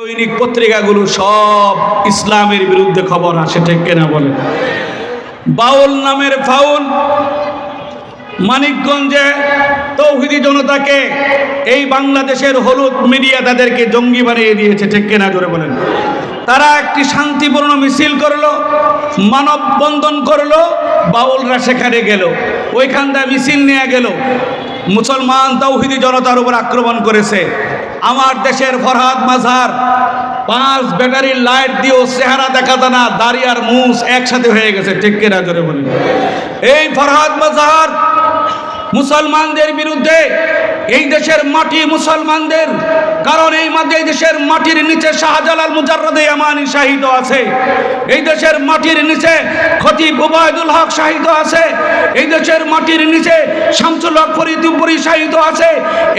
দৈনিক পত্রিকাগুলো সব ইসলামের বিরুদ্ধে খবর আসে, ঠিক কিনা বলে? বাউল নামের ফাউল মানিকগঞ্জে তৌহিদি জনতাকে এই বাংলাদেশের হলুদ মিডিয়া তাদেরকে জঙ্গি বানিয়ে দিয়েছে, ঠিক কিনা জোরে বলেন? তারা একটি শান্তিপূর্ণ মিছিল করলো, মানববন্ধন করলো, বাউলরা সেখানে গেল, ওইখানটা মিছিল নিয়ে গেল, মুসলমান তৌহিদি জনতার উপর আক্রমণ করেছে। আমার দেশের ফরহাদ মাজার 5 ব্যাটারির লাইট দিয়েও চেহারা দেখাতো না, দাড়ি আর মুছ একসাথে হয়ে গেছে, ঠিক কিনা জোরে বলেন? এই ফরহাদ মাজার মুসলমানদের বিরুদ্ধে, এই দেশের মাটি মুসলমানদের, কারণ এই দেশের মাটির নিচে শাহজালাল মুজাররদে ইয়ামানি শাহিদ আছে, এই দেশের মাটির নিচে খতিব উবায়দুল হক শাহিদ আছে, এই দেশের মাটির নিচে শামসুল হক ফরিদপুরি শাহিদ আছে,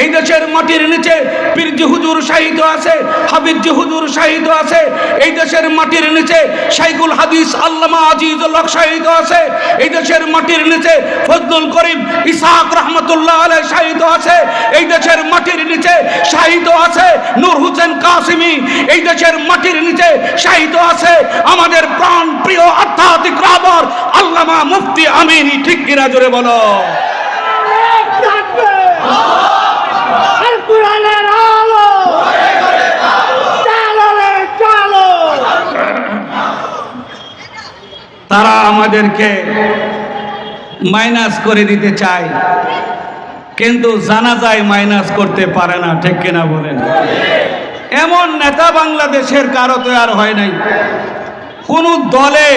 এই দেশের মাটির নিচে পীরজি হুজুর শাহিদ আছে, হাফিজি হুজুর শাহিদ আছে, এই দেশের মাটির নিচে শাইখুল হাদিস আল্লামা আজিজুল হক শাহিদ আছে, এই দেশের মাটির নিচে ফজলুল করিম ইসহাক রহমতুল্লাহ আলাইহি শাহিদ আছে, এই দেশের মাটির নিচে শাহিদ আছে নূর হোসেন কাসিমি, এই দেশের মাটির নিচে শাহিদ আছে আমাদের প্রাণ প্রিয় আধ্যাত্মিক রাহবার আল্লামা মুফতি আমিনী, ঠিক কিনা জোরে বলো? তারা আমাদেরকে মাইনাস করে দিতে চায়, কিন্তু জানা যায় মাইনাস করতে পারে না, ঠিক কিনা বলেন? এমন নেতা বাংলাদেশের কারো তো আর হয় নাই, কোন দলে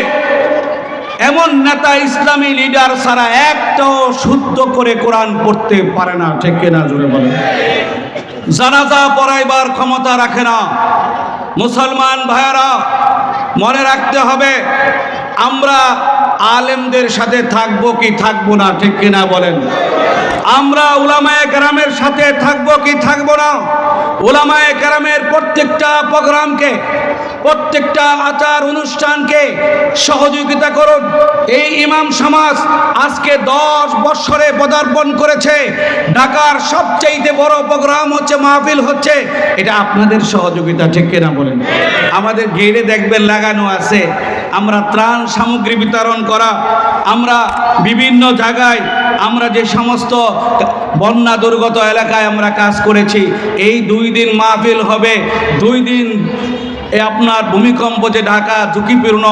এমন নেতা ইসলামী লিডার ছাড়া একটাও শুদ্ধ করে কোরআন পড়তে পারে না, ঠিক কিনা জোরে বলেন? জানাজা পড়াইবার ক্ষমতা রাখে না। মুসলমান ভাইয়েরা মনে রাখতে হবে, আমরা আলেমদের সাথে থাকবো কি থাকবো না, ঠিক কিনা বলেন? আমরা উলামায়ে কেরামের সাথে থাকবো কি থাকবো না? উলামায়ে কেরামের প্রত্যেকটা প্রোগ্রামকে, প্রত্যেকটা আচার অনুষ্ঠানকে সহযোগিতা করুন। এই ইমাম সমাজ আজকে 10 বছরে পদার্পণ করেছে, ঢাকার সবচেয়ে বড় প্রোগ্রাম হচ্ছে, মাহফিল হচ্ছে, এটা আপনাদের সহযোগিতা, ঠিক কিনা বলেন? আমাদের গেটে দেখবেন লাগানো আছে, আমরা ত্রাণ সামগ্রী বিতরণ করা, আমরা বিভিন্ন জায়গায় আমরা যে সমস্ত বন্যা দুর্গত এলাকায় আমরা কাজ করেছি। এই 2 দিন মাহফিল হবে, 2 দিন আপনার ভূমিকম্প যে ঢাকা ঝুঁকিপূর্ণ,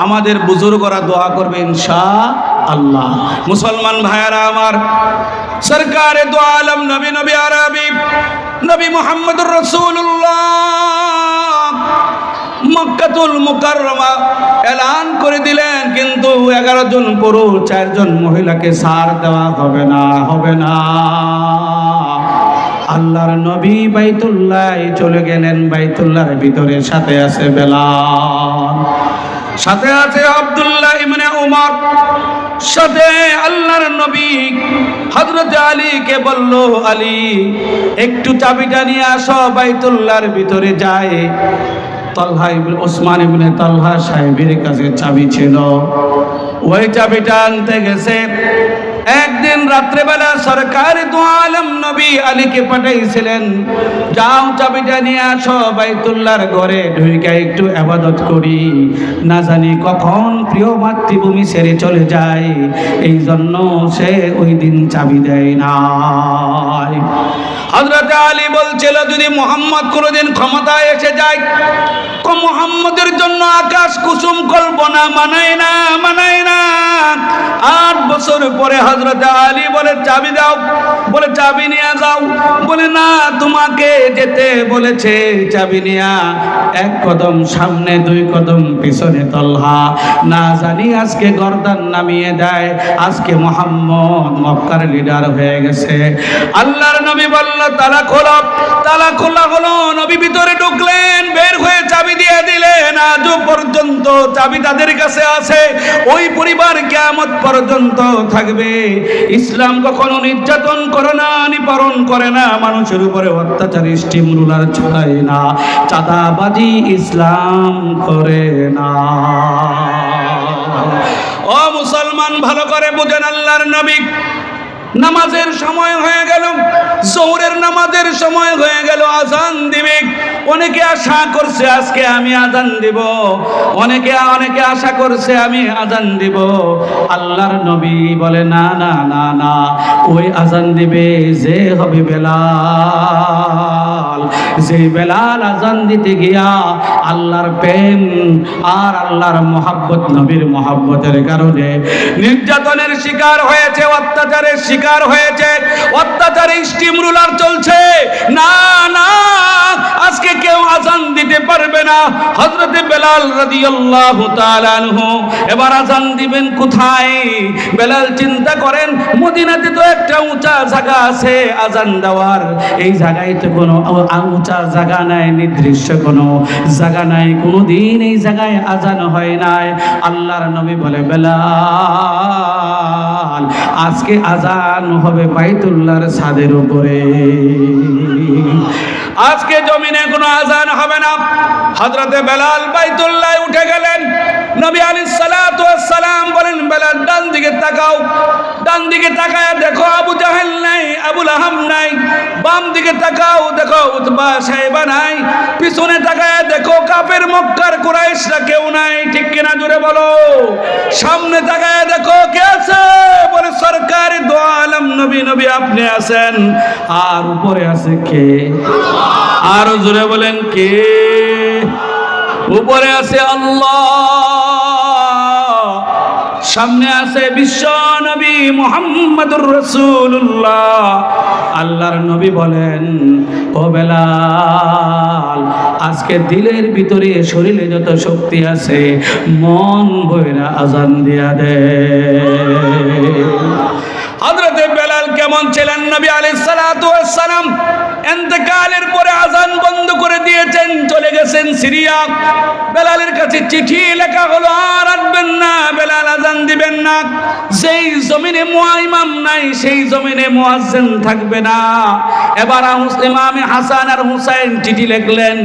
আমাদের বুজুর্গরা দোয়া করবে ইনশাআল্লাহ। মুসলমান ভাইয়ারা আমার, সরকারে দো আলম নবী নবী আরবি নবী মুহাম্মদুর রাসূলুল্লাহ মক্কাতুল মুকাররমা এলান করে দিলেন, কিন্তু 11 জন পুরুষ 4 জন মহিলাকে ছাড় দেওয়া হবে না, হবে না। আল্লাহর নবী বাইতুল্লাহ চলে গেলেন, বাইতুল্লাহর ভিতরে সাথে আছে বেলাল, সাথে আছে আব্দুল্লাহ ইবনে উমর, সাথে আল্লাহর নবী হযরত আলীকে বলল, আলী একটু চাবিটা নিয়ে আসো, বাইতুল্লাহর ভিতরে যায়। তালহা ইবনে ওসমান ইবনে তালহা সাহেবের কাছে চাবি ছিল, ওই চাবিটা আনতে গেছে। একদিন রাত্রেবেলা সরকারে দো আলম নবী আলীকে পাঠাইছিলেন, যাও চাবিটা নিয়ে আসো, বাইতুল্লাহর ঘরে ঢুকে একটু ইবাদত করি, না জানি কখন প্রিয় মাতৃভূমি ছেড়ে চলে যায়, এই জন্য সে ওই দিন চাবি দেয় নাই। হযরত আলী বলছিল, যদি মুহাম্মদ কোনোদিন ক্ষমতায় এসে যায়, মুহাম্মদের জন্য আকাশ কুসুম কল্পনা মানায় না, মানায় না। 8 বছর পরে হযরত আলী বলে, চাবি দাও, বলে চাবি নিয়ে যাও, বলে না, তোমাকে যেতে বলেছে, চাবি নিয়া 1 কদম সামনে 2 কদম পিছনে তালহা, না জানি আজকে গর্দান নামিয়ে দেয়, আজকে মুহাম্মদ মক্কার লিডার হয়ে গেছে। আল্লাহর নবী বলল, তালা খোলা, তালা খোলা হলো, নবী ভিতরে ঢুকলেন, বের হয়ে চাবি দিয়ে দিলেন। আজও পর্যন্ত চাবি তাদের কাছে আছে, ওই পরিবার কিয়ামত পর্যন্ত থাকবে। ইসলাম কখনো নির্যাতন করে না, নিপীড়ন করে না, মানুষের উপরে অত্যাচার স্টিম রুলার চালায় না, চাঁদাবাজি ইসলাম করে না। ও মুসলমান, ভালো করে বুঝেন, আল্লাহর নবী নামাজের সময় হয়ে গেল, জোহরের নামাজের সময় হয়ে গেল, আজান দিবে। অনেকে আশা করছে আজকে আমি আজান দিব, অনেকে আশা করছে আমি আজান দিব। আল্লাহর নবী বলে না না না না, ওই আজান দিবে যে হবে বেলাল। যে বেলাল আজান দিতে গিয়া আল্লাহর প্রেম আর আল্লাহর মহাব্বত, নবীর মহাব্বতের কারণে নির্যাতনের শিকার হয়েছে, অত্যাচারের শিকার হয়েছে, অত্যাচারে স্টিম রুলার চলছে। না না, আজকে কেউ আজান দিতে পারবে না। হযরতে বেলাল রাদিয়াল্লাহু তাআলা আনহু এবার আজান দিবেন কোথায়? বেলাল চিন্তা করেন, মদিনাতে তো একটা উঁচা জায়গা আছে আজান দেওয়ার, এই জায়গায় তো কোনো উঁচা জায়গা নাই, নির্দিষ্ট কোনো জায়গা নাই, কোনোদিন এই জায়গায় আজান হয় নাই। আল্লাহর নবী বলে বেলাল, আজকে আজান হবে বাইতুল্লাহর ছাদের উপরে, আজকে জমিনে কোনো আজান হবে না। হযরতে বেলাল বাইতুল্লাহে উঠে গেলেন। নবী আলাইহিস সালাতু ওয়াস সালাম বলেন, বেলাল ডান দিকে তাকাও। ডান দিকে তাকায় দেখো আবু জাহেল নাই, আবু লাহাব নাই। বাম দিকে তাকাও, দেখো উতবা সাইবা নাই। পিছনে তাকায় দেখো কাফের মক্কার কুরাইশরা কেউ নাই, ঠিক কিনা জোরে বলো। সামনে তাকায় দেখো কে আছে, বলে সরকারি দো আলম নবী, নবী আপনি আছেন। আর উপরে আছে কে? আরো জোরে বলেন কে? উপরে আছে আল্লাহ, সামনে আছে বিশ্ব নবী মুহাম্মদুর রাসূলুল্লাহ। আল্লাহর নবী বলেন, ও বেলাল, আজকে দিলের ভিতরে শরীরে যত শক্তি আছে মন বইরা আজান দিয়া দে। হযরতে বেলাল কেমন ছিলেন? নবী আলাইহিস সালাতু ওয়াস সালাম ইন্তেকালের পরে আজান বন্ধ করে দিয়েছেন, চলে গেছেন সিরিয়া। বেলালের কাছে চিঠি লেখা হলো, আর আসবেন না, বেলাল আজান দিবেন না। যেই জমিনে ইমাম নাই সেই জমিনে মুয়াজ্জিন থাকবে না। এবার ইমাম হাসান আর হুসাইন চিঠি লিখলেন।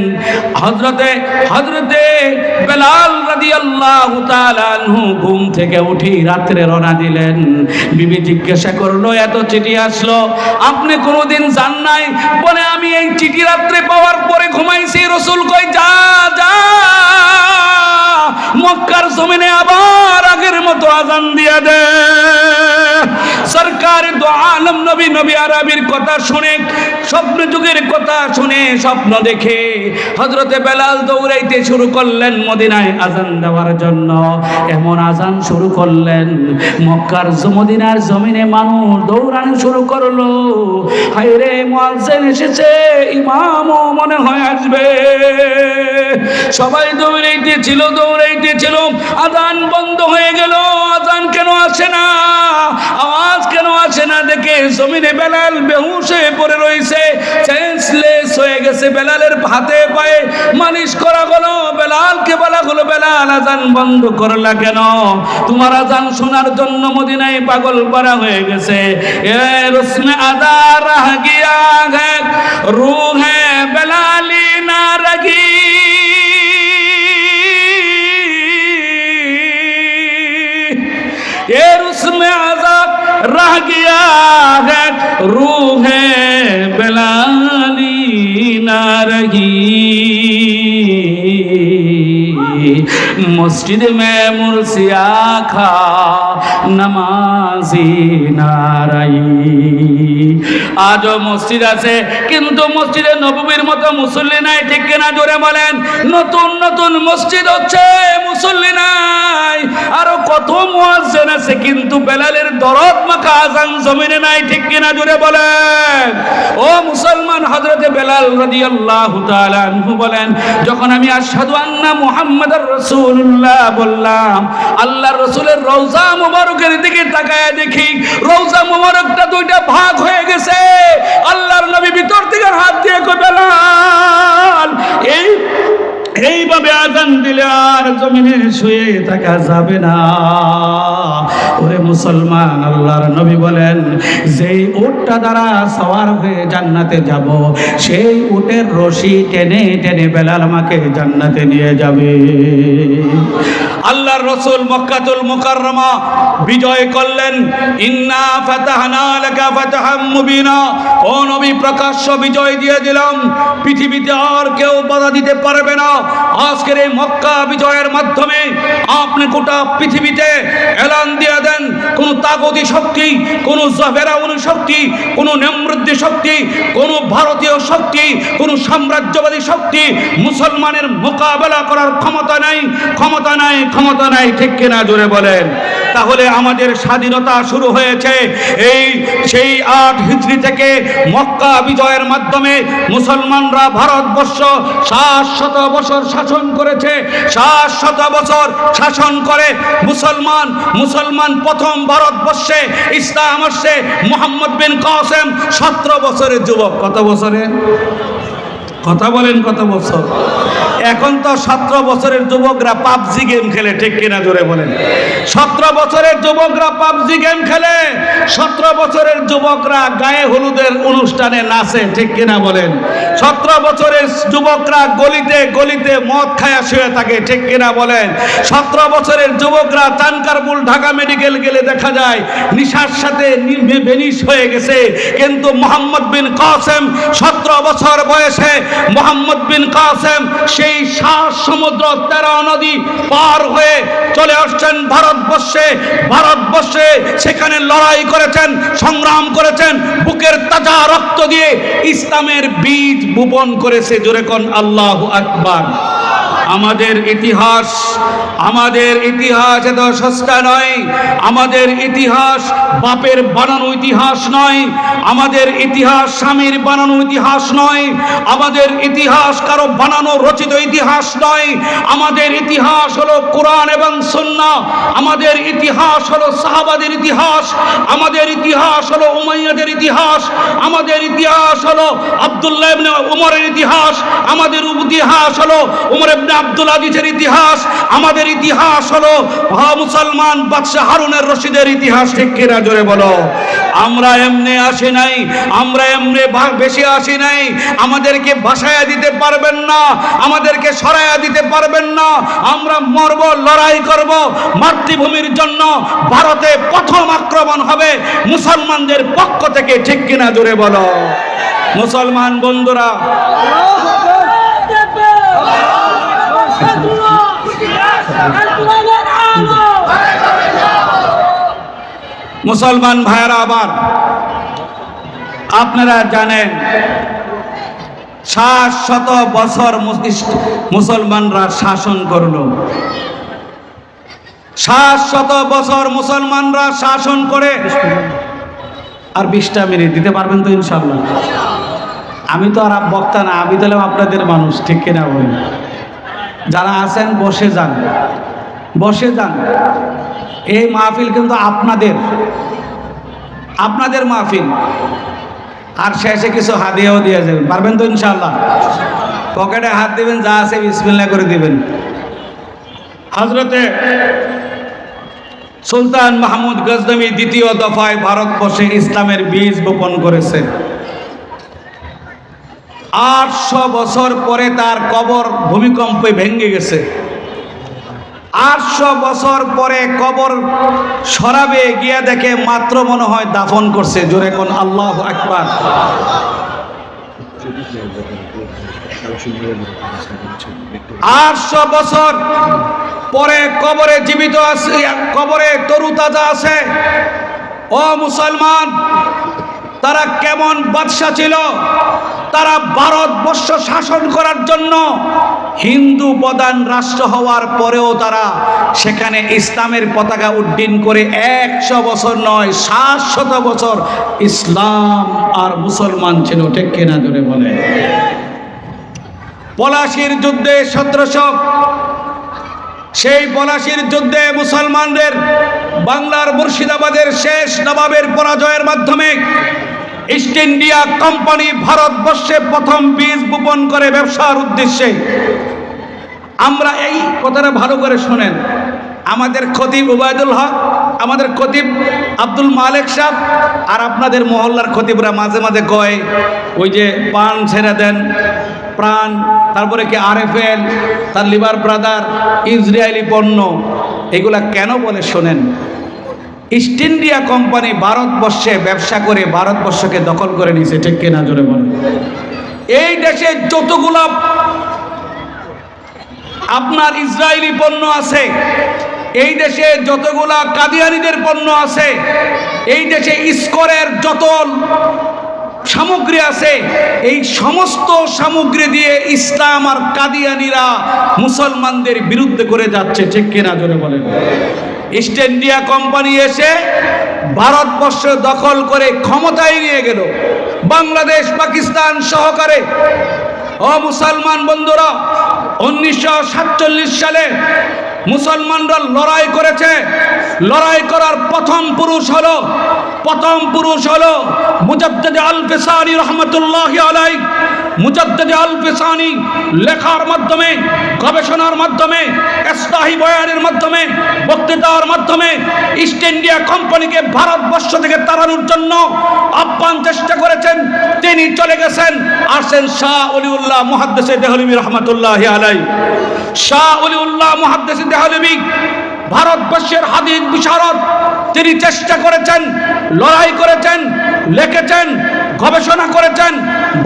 হযরতে বেলাল রাদিয়াল্লাহু তাআলা আনহু ঘুম থেকে উঠে রাত্রে রওনা দিলেন। বিবি জিজ্ঞাসা করলো, এত চিঠি আসলো, আপনি কোনোদিন যান নাই? বলে, আমি এই চিঠি রাত্রে পাওয়ার পরে ঘুমাইছি। রাসূল কই, যা যা মক্কার জমিনে আবার আগের মতো আজান দিয়া দে। সরকার দো আলম নবী, নবী আরবির কথা শুনে, স্বপ্ন যুগের কথা শুনে, স্বপ্ন দেখে হযরতে বেলাল দৌড়াইতে শুরু করলেন মদিনায় আজান দেওয়ার জন্য। এমন আজান শুরু করলেন, মক্কার মদিনার জমিনে মানুষ দৌড়ানো শুরু করলো। হায় রে, মুয়াজ্জিন এসেছে, ইমামও মনে হয় আসবে। সবাই দৌড়াইতেছিল। আজান বন্ধ হয়ে গেল। আজান কেন আসে না, আওয়াজ কেন আসে না দেখে জমিনে বেলাল বেহুশ হয়ে পড়ে রয়েছে, সেন্সলেস হয়ে গেছে। বেলালের হাতে পায়ে মালিশ করা হলো। বেলালকে বলা হলো, বেলাল আজান বন্ধ করলা কেন? তোমার আজান শোনার জন্য মদিনায় পাগল করা হয়ে গেছে। এ রসমে আদা রাহ গিয়া है रूह है बेलाली ना रगी। ये उसमें आजाद रह गया है, रूह है बेलाली ना रही। मस्जिद में मुर्सिया खा नमाजी नाराई। আজও মসজিদ আছে, কিন্তু মসজিদে নববীর মতো মুসল্লি নাই, ঠিক কিনা জোরে বলেন। নতুন নতুন মসজিদ হচ্ছে, মুসল্লি নাই। আরো কত মুয়াজ্জিন আছে, কিন্তু বেলালের দরদ মাখা আজান জমিনে নাই, ঠিক কিনা জোরে বলেন। ও মুসলমান, হযরতে বেলাল রাদিয়াল্লাহু তাআলা আনহু বলেন, যখন আমি আশহাদু আন্না মুহাম্মাদার রাসূলুল্লাহ বললাম, আল্লাহর রাসূলের রওজা মুবারকের দিকে তাকায় দেখি রওজা মুবারকটা দুইটা ভাগ হয়ে গেছে। আল্লাহর নবী ভিতর থেকে হাত দিয়ে কই, বেলাল, এইভাবে আজান দিলে আর জমিনে শুয়ে থাকা যাবে না। ওরে মুসলমান, আল্লাহর নবী বলেন, যেই উটটা দ্বারা সওয়ার হয়ে জান্নাতে যাব, সেই উটের রশি টেনে টেনে বেলাল আমাকে জান্নাতে নিয়ে যাবে। আল্লাহর রাসূল মক্কাতুল মুকাররমা বিজয় করলেন। ইন্না ফাতাহনা লাকা ফাতহাম মুবিনা, ও নবী প্রকাশ্য বিজয় দিয়ে দিলাম, পৃথিবীতে আর কেউ বাধা দিতে পারবে না। আজকের এই মক্কা বিজয়ের মাধ্যমে আপনি গোটা পৃথিবীতে এলান দিয়ে দেন, কোন তাগতি শক্তি, কোন ফেরাউনি শক্তি, কোন নেমরুদ্দি শক্তি, কোন ভারতীয় শক্তি, কোন সাম্রাজ্যবাদী শক্তি মুসলমানের মোকাবেলা করার ক্ষমতা নাই, ক্ষমতা নাই, ক্ষমতা নাই। ঠিক কিনা জোরে বলেন। তাহলে আমাদের স্বাধীনতা শুরু হয়েছে সেই 8 হিজরি থেকে। মক্কা বিজয়ের মাধ্যমে মুসলমানরা ভারতবর্ষ 700 বছর শাসন করেছে। 700 বছর শাসন করে মুসলমান প্রথম ভারতবর্ষে ইসলাম আসছে মুহাম্মদ বিন কাসেম 17 বছরের যুবক। কত বছরে? কথা বলেন, কত বছর? এখন তো 17 বছরের যুবকরা পাবজি গেম খেলে। ঠিক কিনা জোরে বলেন। 17 বছরের যুবকরা পাবজি গেম খেলে। 17 বছরের যুবকরা গায়ে হলুদের অনুষ্ঠানে নাচে। ঠিক কিনা বলেন। 17 বছরের যুবকরা গলিতে গলিতে মদ খায়া শুয়ে থাকে। ঠিক কিনা বলেন। 17 বছরের যুবকরা চানকারপুল ঢাকা মেডিকেল গেলে দেখা যায় নিশার সাথে বেনিশ হয়ে গেছে। কিন্তু মুহাম্মদ বিন কাসেম 17 বছর বয়সে মুহাম্মদ বিন কাসেম সেই 7 সমুদ্র 13 নদী পার হয়ে চলে আসছেন ভারতবর্ষে। সেখানে লড়াই করেছেন, সংগ্রাম করেছেন, বুকের তাজা রক্ত দিয়ে ইসলামের বীজ বপন করেছে। জোরে কোন আল্লাহু আকবার। আমাদের ইতিহাস এত সস্তা নয়। আমাদের ইতিহাস বাপের বানানো ইতিহাস নয়। আমাদের ইতিহাস স্বামীর বানানো ইতিহাস নয়। আমাদের ইতিহাস কারো বানানো রচিত ইতিহাস নয়। আমাদের ইতিহাস হলো কোরআন এবং সুন্নাহ। আমাদের ইতিহাস হলো সাহাবাদের ইতিহাস। আমাদের ইতিহাস হলো উমাইয়াদের ইতিহাস। আমাদের ইতিহাস হলো আব্দুল্লাহ ইবনে উমরের ইতিহাস। আমাদের ইতিহাস হলো উমর ইবনে আব্দুল আজিজের ইতিহাস। আমাদের ইতিহাস হলো মুসলমান বাদশা হারুনের রশিদের ইতিহাস। ঠিক কিনা জোরে বলো। আমরা এমনি আসি নাই, আমরা এমনি বেশি আসি নাই। আমাদেরকে ভাসায়া দিতে পারবেন না, আমাদেরকে সরাইয়া দিতে পারবেন না। আমরা মরব, লড়াই করব মাতৃভূমির জন্য। ভারতে প্রথম আক্রমণ হবে মুসলমানদের পক্ষ থেকে। ঠিক কিনা জোরে বলো। মুসলমান বন্ধুরা, মুসলমান ভাইয়েরা, আবার আপনারা জানেন 700 বছর মুসলমানরা শাসন করলো। 700 বছর মুসলমানরা শাসন করে। আর 20টা মিনিট দিতে পারবেন তো ইনশাআল্লাহ? আমি তো আর বক্তা না, আমি তাহলে আপনাদের মানুষ। ঠিক কিনা বলেন। যারা আছেন বসে যান, বসে যান। এই মাহফিল কিন্তু আপনাদের মাহফিল। আর শেষে কিছু হাদিয়াও দিয়ে যাবেন, পারবেন তো ইনশাআল্লাহ? পকেটে হাত দিবেন, যা আছে বিসমিল্লাহ করে দিবেন। হযরতে সুলতান মাহমুদ গজনবী 2য় দফায় ভারতবর্ষে ইসলামের বীজ বপন করেছে। 800 বছর পরে তার কবর ভূমিকম্পে ভেঙে গেছে। 800 বছর পরে কবর সরাবে গিয়া দেখে মাত্র মনে হয় দাফন করছে। জোরে কোন আল্লাহু আকবার। 800 বছর পরে কবরে জীবিত আছে, কবরে তরুতাজা আছে। ও মুসলমান, তারা কেমন বাদশা ছিল? তারা ভারতবর্ষ শাসন করার জন্য হিন্দু প্রধান রাষ্ট্র হওয়ার পরেও তারা সেখানে ইসলামের পতাকা উড্ডীন করে 100 বছর নয় 700 বছর ইসলাম আর মুসলমান ছিল। ঠিক কিনা জোরে বলে। পলাশির যুদ্ধে 1700, সেই পলাশির যুদ্ধে মুসলমানদের বাংলার মুর্শিদাবাদের শেষ নবাবের পরাজয়ের মাধ্যমে ইস্ট ইন্ডিয়া কোম্পানি ভারতবর্ষে প্রথম বীজ বপন করে ব্যবসার উদ্দেশ্যে। আমরা এই কথাটা ভালো করে শোনেন। আমাদের খতিব উবায়দুল হক, আমাদের খতিব আব্দুল মালেক সাহেব আর আপনাদের মহল্লার খতিবরা মাঝে মাঝে কয় ওই যে পান ছেড়ে দেন, প্রাণ, তারপরে কি আরএফএল, তার লিভার ব্রাদার, ইসরায়েলি পণ্য, এগুলা কেন বলে শোনেন। ইস্ট ইন্ডিয়া কোম্পানি ভারতবর্ষে ব্যবসা করে ভারতবর্ষকে দখল করে নিয়েছে, ঠিক কিনা জোরে বলেন। এই দেশে যতগুলা আপনার ইসরায়েলি পণ্য আছে, এই দেশে যতগুলা কাদিয়ানীদের পণ্য আছে, এই দেশে ইস্করের যত সামগ্রী আছে, এই সমস্ত সামগ্রী দিয়ে ইসলাম আর কাদিয়ানীরা মুসলমানদের বিরুদ্ধে করে যাচ্ছে, ঠিক কিনা জোরে বলেন। ইস্ট ইন্ডিয়া কোম্পানি এসে ভারতবর্ষ দখল করে ক্ষমতায় নিয়ে গেল, বাংলাদেশ পাকিস্তান সহকারে। ও মুসলমান বন্ধুরা, 1947 সালে মুসলমানরা লড়াই করেছে। লড়াই করার প্রথম পুরুষ হলো মুজাদ্দিদ আল-ফিসানি রহমতুল্লাহি আলাইহি। মুজাদ্দিদ আল-ফিসানি লেখার মাধ্যমে, গবেষণার মাধ্যমে, ইসলাহি বয়ানের মাধ্যমে, বক্তৃতার মাধ্যমে ইস্ট ইন্ডিয়া কোম্পানিকে ভারতবর্ষ থেকে তাড়ানোর জন্য আপ্রাণ চেষ্টা করেছেন। তিনি চলে গেছেন, আসেন শাহ ওলিউল্লাহ মুহাদ্দিস দেহলভী রহমতুল্লাহি আলাইহি। শাহ ওলিউল্লাহ মুহাদ্দিস দেহলভী ভারতবর্ষের হাদিস বিশারদ। তিনি চেষ্টা করেছেন, লড়াই করেছেন, লিখেছেন, গবেষণা করেছেন,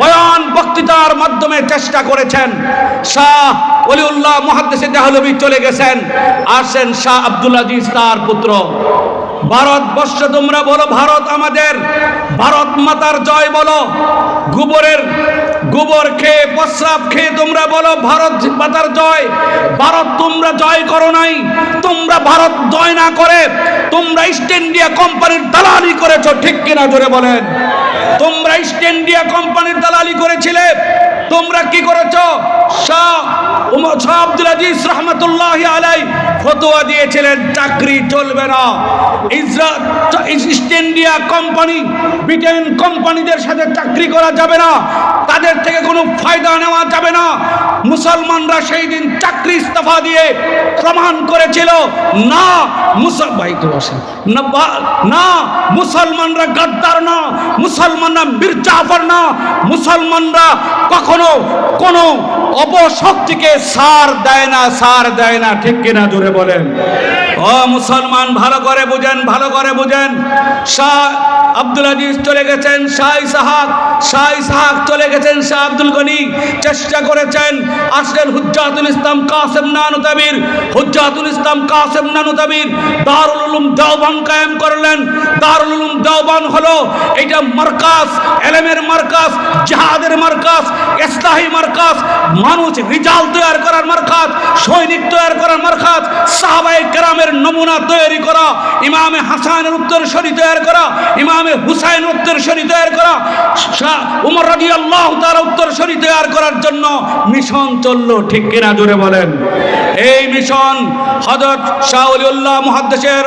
বয়ান বক্তৃতার মাধ্যমে চেষ্টা করেছেন। শাহ ওলিউল্লাহ মুহাদ্দিস দেহলভী চলে গেছেন, আসেন শাহ আব্দুল আজিজ তার পুত্র। ভারতবর্ষ তোমরা বলো ভারত আমাদের, ভারত মাতার জয় বলো। গোবর খেয়ে, প্রস্রাব খেয়ে তোমরা বলো ভারত মাতার জয়। ভারত তোমরা জয় করো নাই, তোমরা ভারত জয় না করে তোমরা ইস্ট ইন্ডিয়া কোম্পানির দালালি করেছো, ঠিক কিনা জোরে বলেন। তোমরা ইস্ট ইন্ডিয়া কোম্পানির দালালি করেছিলে। তোমরা কি করেছো? শাহ আব্দুল আজিজ রহমতুল্লাহি আলাইহি ফতোয়া দিয়েছিলেন চাকরি চলবে না, ইস্ট ইন্ডিয়া কোম্পানি, ব্রিটেন কোম্পানিদের সাথে চাকরি করা যাবে না, তাদের থেকে কোনো ফায়দা নেওয়া যাবে না। মুসলমানরা সেই দিন চাকরি ইস্তফা দিয়ে প্রমাণ করেছিল না মুসলমানরা গাদ্দার না, মুসলমানরা মীর জাফর না, মুসলমানরা কখনো কোনো অপশক্তিকে সার দেয় না, ঠিক কিনা জোরে বলেন। ও মুসলমান, ভালো করে বুঝেন, ভালো করে বুঝেন। শাহ আব্দুল আজিজ চলে গেছেন, শাহ ইসহাক চলে গেছেন, শাহ আব্দুল গনি চেষ্টা করেছেন, আসলেন হুজ্জাতুল ইসলাম কাসেম নানুতাবির দারুল উলুম দেওবন্দ কায়েম করলেন। দারুল উলুম দেওবন্দ হলো এটা মার্কাজ, ইলমের মার্কাজ, জিহাদের মার্কাজ, ইসলাহি মার্কাজ, মানুষ রিজাল তৈরি করার মার্কাজ, সৈনিক তৈরি করার মার্কাজ, সাহাবায়ে কেরামের নমুনা তৈরি করা, ইমামে হাসানের উত্তরসূরি তৈরি করা, ইমামে হুসাইনের উত্তরসূরি তৈরি করা, উমর রাদিয়াল্লাহু তাআলা উত্তরসূরি তৈরি করার জন্য মিশন চললো, ঠিক কিনা জোরে বলেন। এই মিশন হযরত শাহ ওলিউল্লাহ মুহাদ্দিসের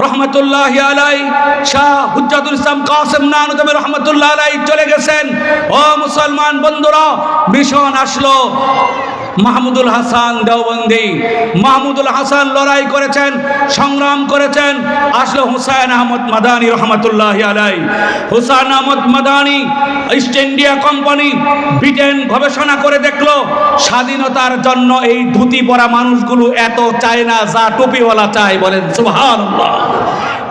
রহমতুল্লাহি আলাইহি, শাহ হুজ্জাতুল ইসলাম কাসেম নানুতাবি রহমতুল্লাহি আলাইহি চলে গেছেন। ও মুসলমান বন্ধুরা, মিশন আসলো। মাহমুদুল হাসান দেওবন্দি, মাহমুদুল হাসান লড়াই করেছেন, সংগ্রাম করেছেন। আসলো হুসাইন আহমদ মাদানী রহমতুল্লাহি আলাইহি। Husain Ahmad Madani, East India Company, Britain গবেষণা করে দেখলো স্বাধীনতার জন্য এই ধুতি পরা মানুষগুলো এত চায় না যা টুপিওয়ালা চায়। বলেন সুবহানাল্লাহ।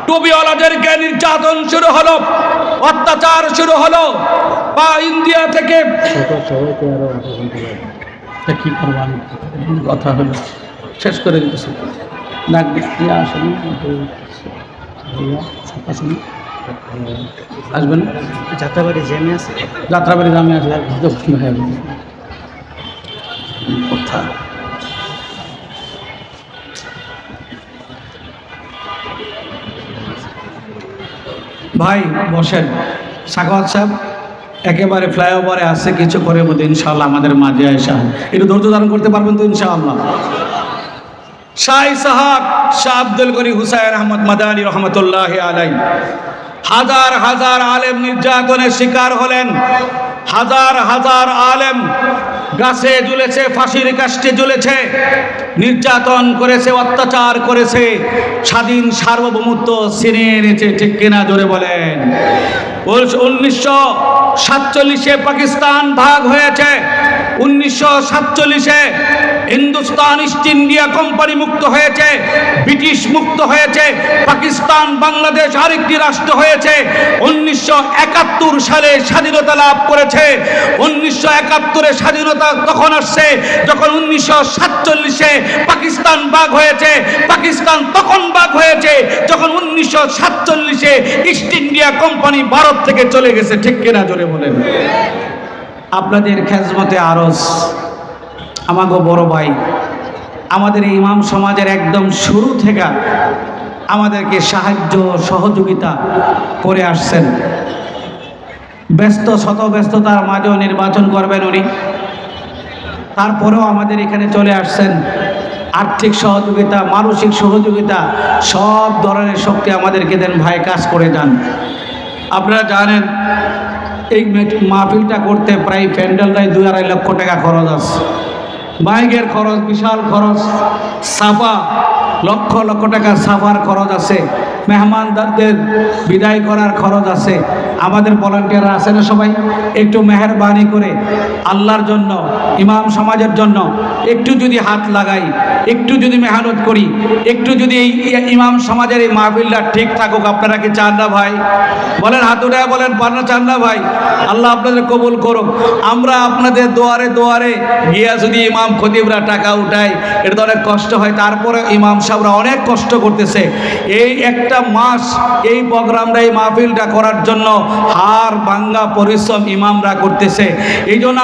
টুপিওয়ালাদেরকে নির্যাতন শুরু হলো, অত্যাচার শুরু হলো। বা ইন্ডিয়া থেকে কি করবেন, কথা হলো শেষ করে দিতেছি। আসবেন যাত্রাবাড়ি জামে আছে, যাত্রাবাড়ি জামে আছে কথা। ভাই বসেন। সাখাওয়াত সাহেব একেবারে ফ্লাইওভারে আসছে, কিছু করে মধ্যে ইনশাআল্লাহ আমাদের মাঝে আসা, একটু ধৈর্য ধারণ করতে পারবেন তো ইনশাআল্লাহ। শাহ ইসহাক, শাহ আব্দুল গনি, হুসাইন আহমদ মাদানী রহমতুল্লাহি আলাইহি হাজার হাজার আলেম নির্যাতনের শিকার হলেন। হাজার হাজার আলেম গাছে ঝুলেছে, ফাঁসির কাষ্ঠে ঝুলেছে, নির্যাতন করেছে, অত্যাচার করেছে, স্বাধীন সার্বভৌমত্ব ছিনিয়ে এনেছে। ঠিক কিনা জোরে বলেন? 1947 পাকিস্তান ভাগ হয়েছে, 1947 হিন্দুস্তান ইস্ট ইন্ডিয়া কোম্পানি মুক্ত হয়েছে, ব্রিটিশ মুক্ত হয়েছে, পাকিস্তান বাংলাদেশ আরেকটি রাষ্ট্র হয়েছে। 1971 সালে স্বাধীনতা লাভ করেছে। 1971 স্বাধীনতা তখন আসছে যখন 1947 পাকিস্তান ভাগ হয়েছে। পাকিস্তান তখন ভাগ হয়েছে যখন 1947 ইস্ট ইন্ডিয়া কোম্পানি ভারত থেকে চলে গেছে। ঠিক কিনা জোরে বলেন? আপনাদের খেজমতে আরজ আমাগো বড় ভাই, আমাদের ইমাম সমাজের একদম শুরু থেকে আমাদেরকে সাহায্য সহযোগিতা করে আসছেন। শত ব্যস্ততার মাঝেও নির্বাচন করবেন উনি, তারপরেও আমাদের এখানে চলে আসছেন। আর্থিক সহযোগিতা, মানসিক সহযোগিতা, সব ধরনের শক্তি আমাদেরকে দেন। ভাই, কাজ করে যান। আপনারা জানেন এই মাহফিলটা করতে প্রায় প্যান্ডেলটাই 2-2.5 লক্ষ টাকা খরচ আছে। বাইকের খরচ, বিশাল খরচ, সাফা লক্ষ লক্ষ টাকা সাফার খরচ আছে, মেহমানদারদের বিদায় করার খরচ আছে। আমাদের ভলান্টিয়াররা আছে না সবাই? একটু মেহেরবানি করে আল্লাহর জন্য, ইমাম সমাজের জন্য একটু যদি হাত লাগাই, একটু যদি মেহনত করি, একটু যদি এই ইমাম সমাজের এই মাহফিলটা ঠিক থাকুক, আপনারা কি চান না ভাই? বলেন, হাত উঠে বলেন, পারনা চান না ভাই? আল্লাহ আপনাদের কবুল করুক। আমরা আপনাদের দুয়ারে দুয়ারে গিয়া যদি ইমাম খতিবরা টাকা উঠায়, এটা তো অনেক কষ্ট হয়। তারপরে ইমাম সাহেবরা অনেক কষ্ট করতেছে। এই একটা মাস এই প্রোগ্রামটা, এই মাহফিলটা করার জন্য হাড় ভাঙ্গা পরিশ্রম ইমামরা করতেছে। এই জন্য